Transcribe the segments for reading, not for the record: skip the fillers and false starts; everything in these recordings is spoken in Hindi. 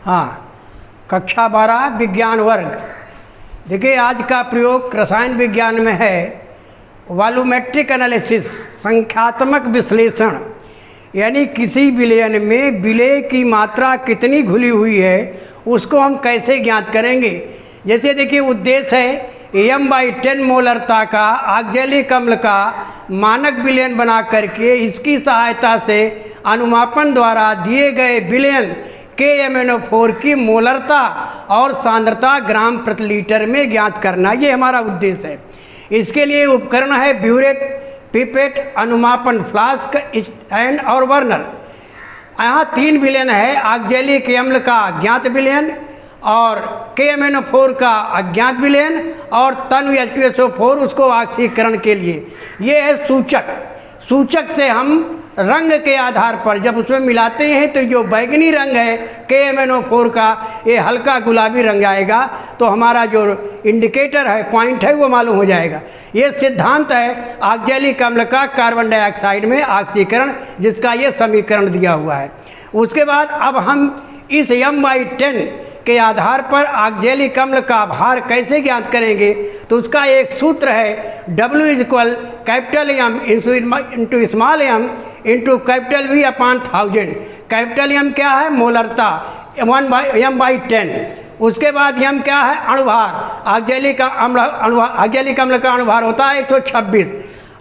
हाँ, कक्षा 12 विज्ञान वर्ग। देखिए, आज का प्रयोग रसायन विज्ञान में है वॉल्यूमेट्रिक एनालिसिस, संख्यात्मक विश्लेषण। यानी किसी विलयन में विलेय की मात्रा कितनी घुली हुई है उसको हम कैसे ज्ञात करेंगे। जैसे देखिए, उद्देश्य है m/10 मोलरता का ऑक्जेलिक अम्ल का मानक विलयन बना करके इसकी सहायता से अनुमापन द्वारा दिए गए विलयन KMnO4 की मोलरता और सांद्रता ग्राम प्रति लीटर में ज्ञात करना, ये हमारा उद्देश्य है। इसके लिए उपकरण है ब्यूरेट, पिपेट, अनुमापन फ्लास्क एंड और बर्नर। यहाँ 3 विलयन है, ऑक्जेलिक अम्ल का ज्ञात विलयन और KMnO4 का अज्ञात विलयन और तन्व H2SO4 उसको ऑक्सीकरण के लिए। ये है सूचक। सूचक से हम रंग के आधार पर जब उसमें मिलाते हैं तो जो बैंगनी रंग है KMnO4 का, ये हल्का गुलाबी रंग आएगा, तो हमारा जो इंडिकेटर है, पॉइंट है, वो मालूम हो जाएगा। ये सिद्धांत है ऑक्जेलिक अम्ल का कार्बन डाइऑक्साइड में ऑक्सीकरण, जिसका ये समीकरण दिया हुआ है। उसके बाद अब हम इस m/10 के आधार पर ऑक्जेलिक अम्ल का भार कैसे ज्ञात करेंगे, तो उसका एक सूत्र है W M into small m into V upon 1000। Capital M क्या है? मोलरता, m/10। उसके बाद m क्या है? अणुभार। ऑक्जेलिक अम्ल का अणुभार होता है 126।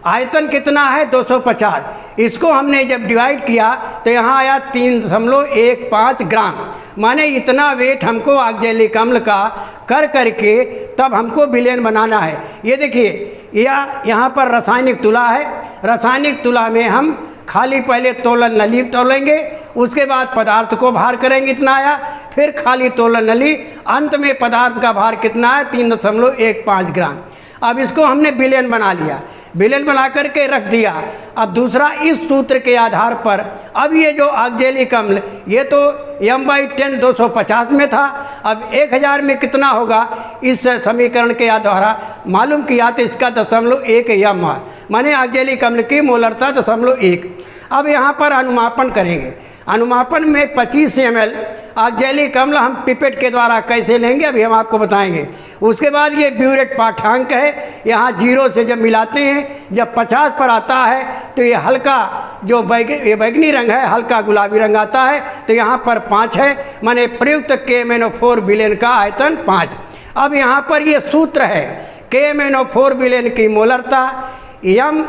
आयतन कितना है? 250। इसको हमने जब डिवाइड किया तो यहाँ आया 3.15 ग्राम। माने इतना वेट हमको ऑक्जेलिक अम्ल का कर करके तब हमको विलयन बनाना है। ये देखिए, यहाँ पर रासायनिक तुला है। रासायनिक तुला में हम खाली पहले तोलन नली तोलेंगे, उसके बाद पदार्थ को भार करेंगे, इतना आया। फिर खाली तोलन नली, अंत में पदार्थ का भार कितना है? 3.15 ग्राम। अब इसको हमने विलयन बना लिया, विलयन बना करके रख दिया। अब दूसरा, इस सूत्र के आधार पर अब ये जो ऑक्जेलिक अम्ल, ये तो m/10 250 में था, अब 1000 में कितना होगा इस समीकरण के द्वारा मालूम किया तो इसका 0.1 m है, माने ऑक्जेलिक अम्ल की मोलरता 0.1। अब यहाँ पर अनुमापन करेंगे। अनुमापन में 25 ml ऑक्जेलिक अम्ल हम पिपेट के द्वारा कैसे लेंगे अभी हम आपको बताएंगे। उसके बाद ये ब्यूरेट पाठ्यांक है, यहाँ 0 से जब मिलाते हैं, जब 50 पर आता है तो ये हल्का जो बैगनी रंग है, हल्का गुलाबी रंग आता है, तो यहाँ पर 5 है, माने प्रयुक्त KMnO4 विलयन का आयतन 5। अब यहाँ पर ये सूत्र है KMnO4 विलयन की मोलरता m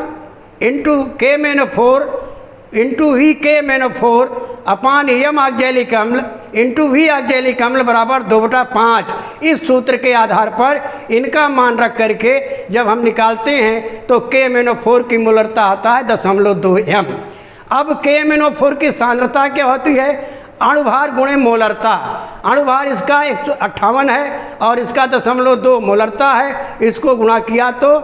into KMnO4 into KMnO4 अपान m ऑक्जेलिक अम्ल इंटू V ऑक्जेलिक अम्ल बराबर 2/5। इस सूत्र के आधार पर इनका मान रख करके जब हम निकालते हैं तो KMnO4 की मोलरता आता है 0.2 m। अब KMnO4 की सांद्रता क्या होती है? अणुभार गुणे मोलरता। अणुभार इसका 158 है और इसका 0.2 मोलरता है, इसको गुणा किया तो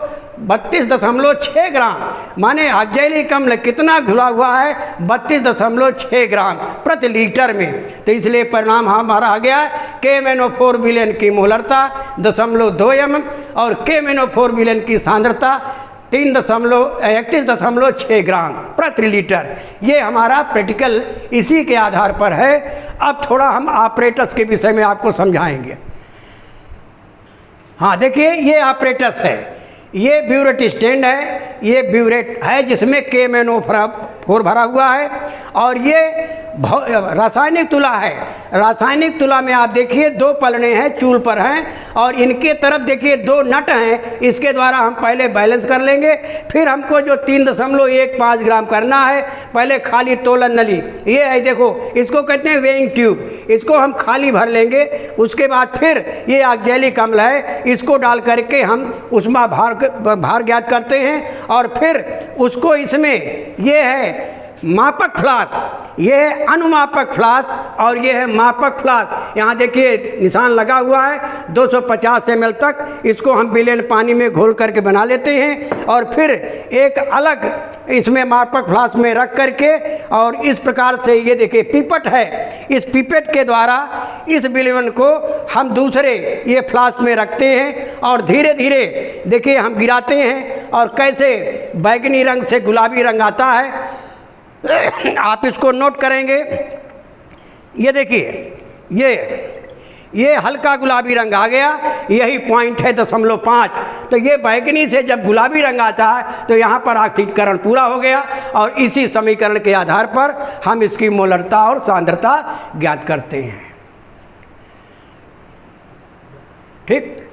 32.6 ग्राम। माने ऑक्जेलिक अम्ल कितना घुला हुआ है? 32.6 ग्राम प्रति लीटर में। तो इसलिए परिणाम हमारा आ गया KMnO4 विलयन की मोलरता 0.2 m और KMnO4 विलयन की सांद्रता 31.6 ग्राम प्रति लीटर। ये हमारा प्रैक्टिकल इसी के आधार पर है। अब थोड़ा हम ऑपरेटर्स के विषय में आपको समझाएंगे। हाँ, देखिए, ये ऑपरेटर्स है, ये ब्यूरेट स्टैंड है, ये ब्यूरेट है जिसमें KMnO4 भरा हुआ है, और ये रासायनिक तुला है। रासायनिक तुला में आप देखिए 2 पलड़े हैं, चूल पर हैं, और इनके तरफ देखिए 2 नट हैं। इसके द्वारा हम पहले बैलेंस कर लेंगे, फिर हमको जो 3.15 ग्राम करना है, पहले खाली तोलन नली, ये है देखो, इसको कहते हैं वेइंग ट्यूब, इसको हम खाली भर लेंगे। उसके बाद फिर ये ऑक्जेलिक अम्ल है, इसको डाल करके हम उसमें भार ज्ञात करते हैं, और फिर उसको इसमें ये है मापक फ्लास्क, ये है अनुमापक फ्लास्क और ये है मापक फ्लास्क। यहाँ देखिए निशान लगा हुआ है, 250 ml तक इसको हम विलयन पानी में घोल करके बना लेते हैं, और फिर एक अलग इसमें मापक फ्लास्क में रख करके, और इस प्रकार से ये देखिए पिपेट है, इस पिपेट के द्वारा इस विलयन को हम दूसरे ये फ्लास्क में रखते हैं, और धीरे धीरे देखिए हम गिराते हैं, और कैसे बैगनी रंग से गुलाबी रंग आता है आप इसको नोट करेंगे। ये देखिए ये हल्का गुलाबी रंग आ गया, यही पॉइंट है 0.5। तो ये बैंगनी से जब गुलाबी रंग आता है तो यहाँ पर ऑक्सीकरण पूरा हो गया, और इसी समीकरण के आधार पर हम इसकी मोलरता और सांद्रता ज्ञात करते हैं। ठीक।